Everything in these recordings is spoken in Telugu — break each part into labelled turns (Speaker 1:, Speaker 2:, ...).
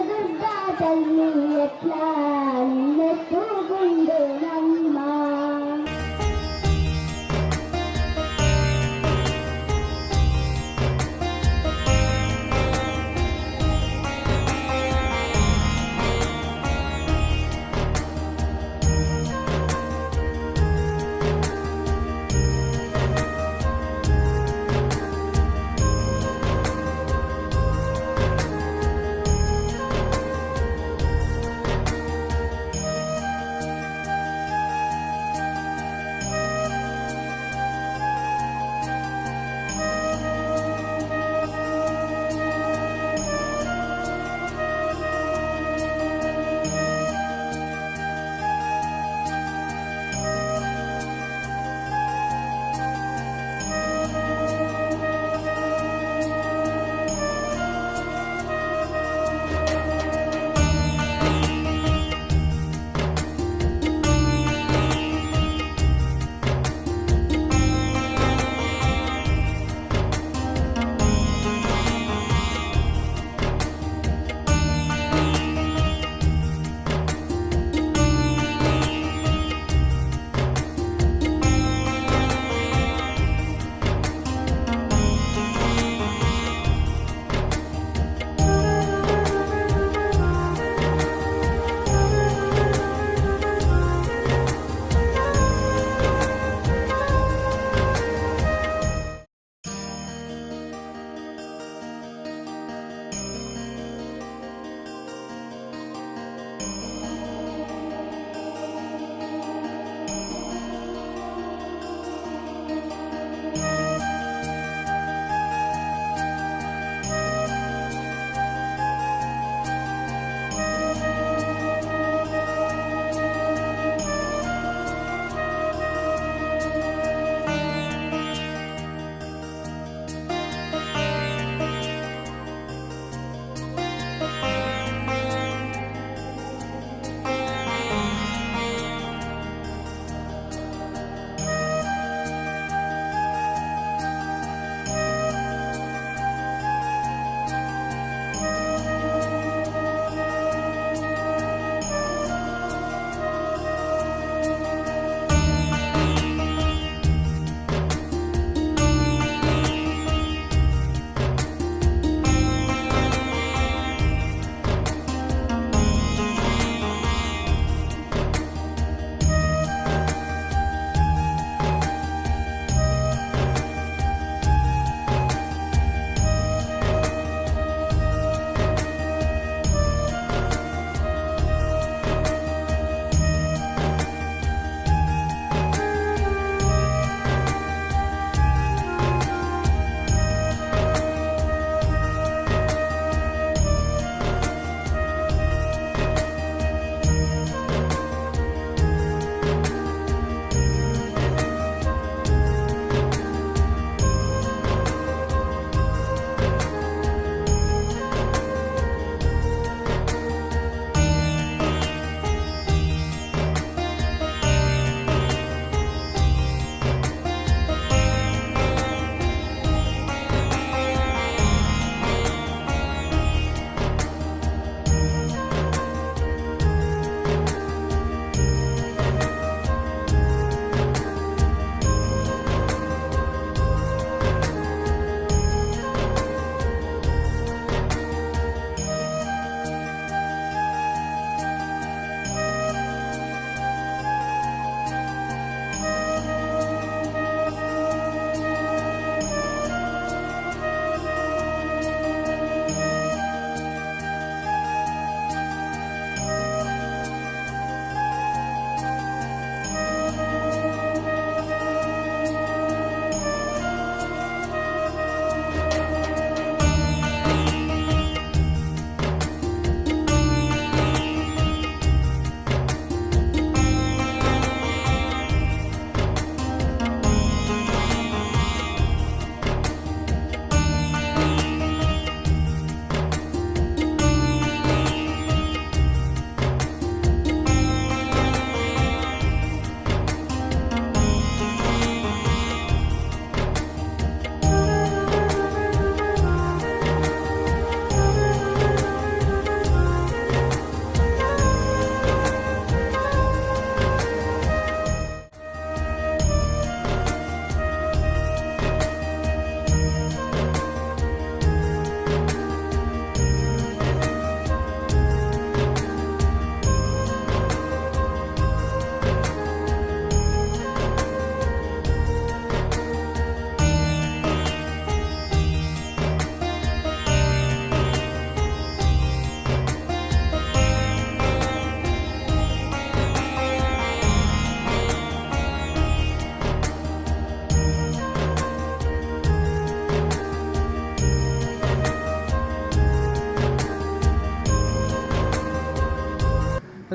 Speaker 1: దుర్గా తల్లి ఎట్లా నిన్నెత్తుకుండునమ్మా.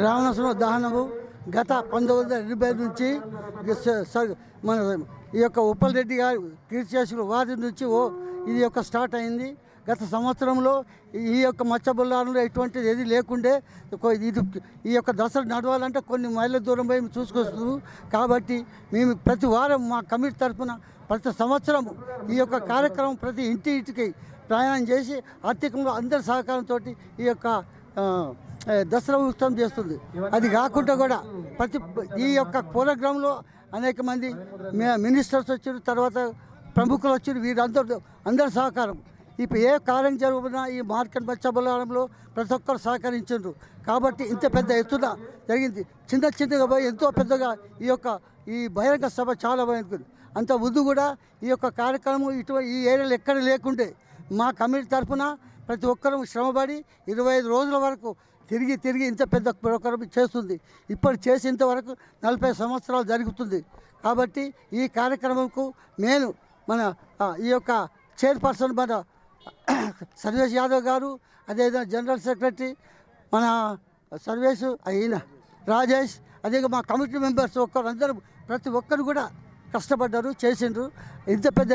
Speaker 2: రావణాసుర దహనము గత 1985 నుంచి మన ఈ యొక్క ఉప్పలరెడ్డి గారు కీర్తిశేషులు వారి నుంచి ఇది యొక్క స్టార్ట్ అయింది. గత సంవత్సరంలో ఈ యొక్క మత్స్యబుల్లారంలో ఎటువంటిది ఏది లేకుండే ఇది ఈ యొక్క దసరా నడవాలంటే కొన్ని మైళ్ళ దూరం పోయి చూసుకొస్తున్నాము. కాబట్టి మేము ప్రతి వారం మా కమిటీ తరఫున ప్రతి సంవత్సరం ఈ యొక్క కార్యక్రమం ప్రతి ఇంటికి ప్రయాణం చేసి ఆర్థికంగా అందరి సహకారంతో ఈ యొక్క దసరా ఉత్సవం చేస్తుంది. అది కాకుండా కూడా ఈ యొక్క ప్రోగ్రాంలో అనేక మంది మినిస్టర్స్ వచ్చారు, తర్వాత ప్రముఖులు వచ్చారు. అందరి సహకారం ఇప్పుడు ఏ కార్యం జరుగుతున్నా ఈ మార్కెట్ మత్స్యబుల్లారంలో ప్రతి ఒక్కరు సహకరించారు. కాబట్టి ఇంత పెద్ద ఎత్తున జరిగింది. చిన్నగా పోయి ఎంతో పెద్దగా ఈ బహిరంగ సభ చాలా బాగుంది. అంత ముందు కూడా ఈ యొక్క కార్యక్రమం ఈ ఏరియాలో ఎక్కడ లేకుండే మా కమిటీ తరఫున ప్రతి ఒక్కరూ శ్రమపడి 25 రోజుల వరకు తిరిగి ఇంత పెద్ద ప్రోగ్రాం చేస్తుంది. ఇప్పుడు చేసేంతవరకు 40 సంవత్సరాలు జరుగుతుంది. కాబట్టి ఈ కార్యక్రమంకు నేను మన ఈ యొక్క చైర్పర్సన్ మన సర్వేష్ యాదవ్ గారు, అదేవిధంగా జనరల్ సెక్రటరీ మన సర్వేష్ అయిన రాజేష్, అదే మా కమిటీ మెంబర్స్ అందరూ ప్రతి ఒక్కరు కూడా కష్టపడ్డారు, చేసిండ్రు. ఇంత పెద్ద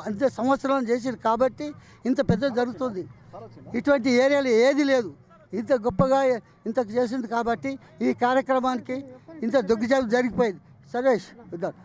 Speaker 2: అంత సంవత్సరాలు చేసిండ్రు కాబట్టి ఇంత పెద్ద జరుగుతుంది. ఇటువంటి ఏరియాలో ఏది లేదు, ఇంత గొప్పగా ఇంత చేసింది. కాబట్టి ఈ కార్యక్రమానికి ఇంత దొగ్గిజాలు జరిగిపోయింది. సర్వేష్ ఇద్దరు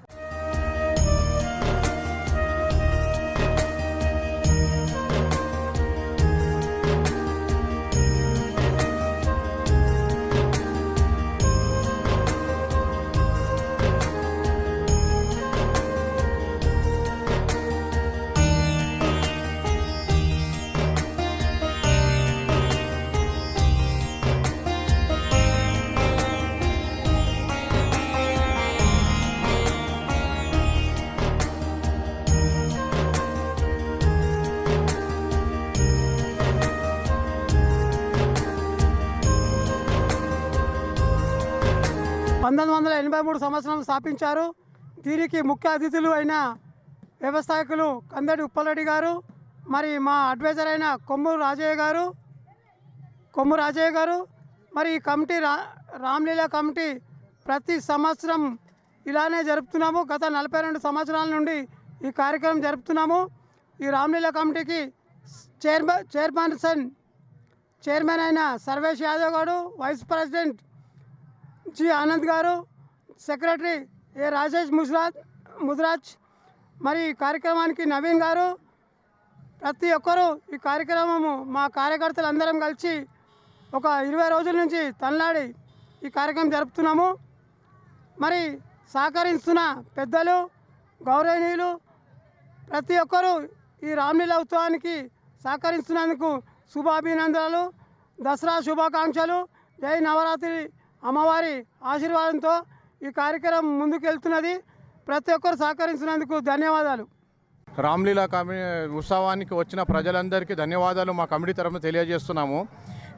Speaker 3: 1983 సంవత్సరం స్థాపించారు. దీనికి ముఖ్య అతిథులు అయిన వ్యవస్థాయకులు కందడి ఉప్పలరెడ్డి గారు, మరి మా అడ్వైజర్ అయిన కొమ్ము రాజయ్య గారు, మరి ఈ కమిటీ రామ్లీలా కమిటీ ప్రతి సంవత్సరం ఇలానే జరుపుతున్నాము. గత 42 సంవత్సరాల నుండి ఈ కార్యక్రమం జరుపుతున్నాము. ఈ రామ్లీలా కమిటీకి చైర్మన్ అయిన సర్వేష్ యాదవ్ గారు, వైస్ ప్రెసిడెంట్ జి ఆనంద్ గారు, సెక్రటరీ ఏ రాజేష్ ముద్రాజ్, మరి ఈ కార్యక్రమానికి నవీన్ గారు, ప్రతి ఒక్కరూ ఈ కార్యక్రమము మా కార్యకర్తలు అందరం కలిసి ఒక 20 రోజుల నుంచి తనలాడి ఈ కార్యక్రమం జరుపుతున్నాము. మరి సహకరిస్తున్న పెద్దలు, గౌరవనీయులు ప్రతి ఒక్కరూ ఈ రామ్లీలా ఉత్సవానికి సహకరిస్తున్నందుకు శుభాభినందనలు, దసరా శుభాకాంక్షలు. జై నవరాత్రి అమ్మవారి ఆశీర్వాదంతో ఈ కార్యక్రమం ముందుకెళ్తున్నది. ప్రతి ఒక్కరు సహకరించినందుకు ధన్యవాదాలు.
Speaker 4: రామ్లీలా ఉత్సవానికి వచ్చిన ప్రజలందరికీ ధన్యవాదాలు మా కమిటీ తరఫున తెలియజేస్తున్నాము.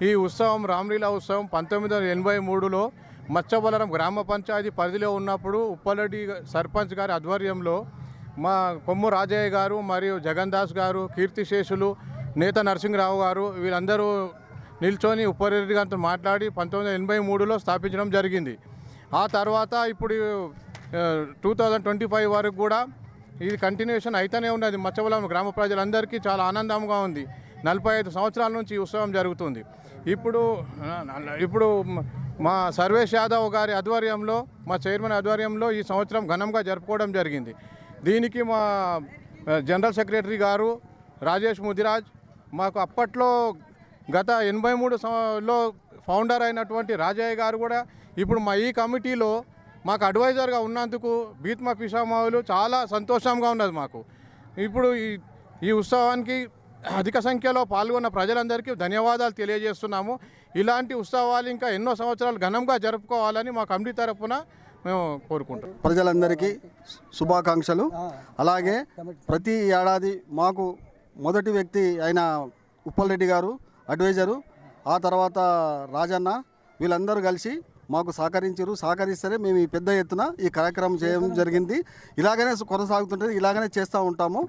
Speaker 4: ఈ ఉత్సవం రామ్లీలా ఉత్సవం 1983లో మత్స్యబుల్లారం గ్రామ పంచాయతీ పరిధిలో ఉన్నప్పుడు ఉప్పలరెడ్డి సర్పంచ్ గారి ఆధ్వర్యంలో మా కొమ్ము రాజయ్య గారు మరియు జగన్ దాస్ గారు, కీర్తిశేషులు నేత నరసింహరావు గారు వీళ్ళందరూ నిల్చొని ఉప్పలరెడ్డి గారితో మాట్లాడి 1983లో స్థాపించడం జరిగింది. ఆ తర్వాత ఇప్పుడు 2025 వరకు కూడా ఇది కంటిన్యూషన్ అయితేనే ఉన్నది. మత్స్యబుల్లారం గ్రామ ప్రజలందరికీ చాలా ఆనందంగా ఉంది. 45 సంవత్సరాల నుంచి ఈ ఉత్సవం జరుగుతుంది. ఇప్పుడు మా సర్వేష్ యాదవ్ గారి ఆధ్వర్యంలో, మా చైర్మన్ ఆధ్వర్యంలో ఈ సంవత్సరం ఘనంగా జరుపుకోవడం జరిగింది. దీనికి మా జనరల్ సెక్రటరీ గారు రాజేష్ ముదిరాజ్, మాకు అప్పట్లో గత 83లో ఫౌండర్ అయినటువంటి రాజయ్య గారు కూడా ఇప్పుడు మా ఈ కమిటీలో మాకు అడ్వైజర్గా ఉన్నందుకు బీత్మా పిషామావులు చాలా సంతోషంగా ఉన్నది మాకు. ఇప్పుడు ఈ ఉత్సవానికి అధిక సంఖ్యలో పాల్గొన్న ప్రజలందరికీ ధన్యవాదాలు తెలియజేస్తున్నాము. ఇలాంటి ఉత్సవాలు ఇంకా ఎన్నో సంవత్సరాలు ఘనంగా జరుపుకోవాలని మా కమిటీ తరఫున మేము కోరుకుంటాం.
Speaker 5: ప్రజలందరికీ శుభాకాంక్షలు. అలాగే ప్రతి ఏడాది మాకు మొదటి వ్యక్తి అయిన ఉప్పలరెడ్డి గారు అడ్వైజరు, ఆ తర్వాత రాజన్న, వీళ్ళందరూ కలిసి మాకు సహకరిస్తేనే మేము ఈ పెద్ద ఎత్తున ఈ కార్యక్రమం చేయడం జరిగింది. ఇలాగనే కొనసాగుతుంటుంది, ఇలాగనే చేస్తూ ఉంటాము.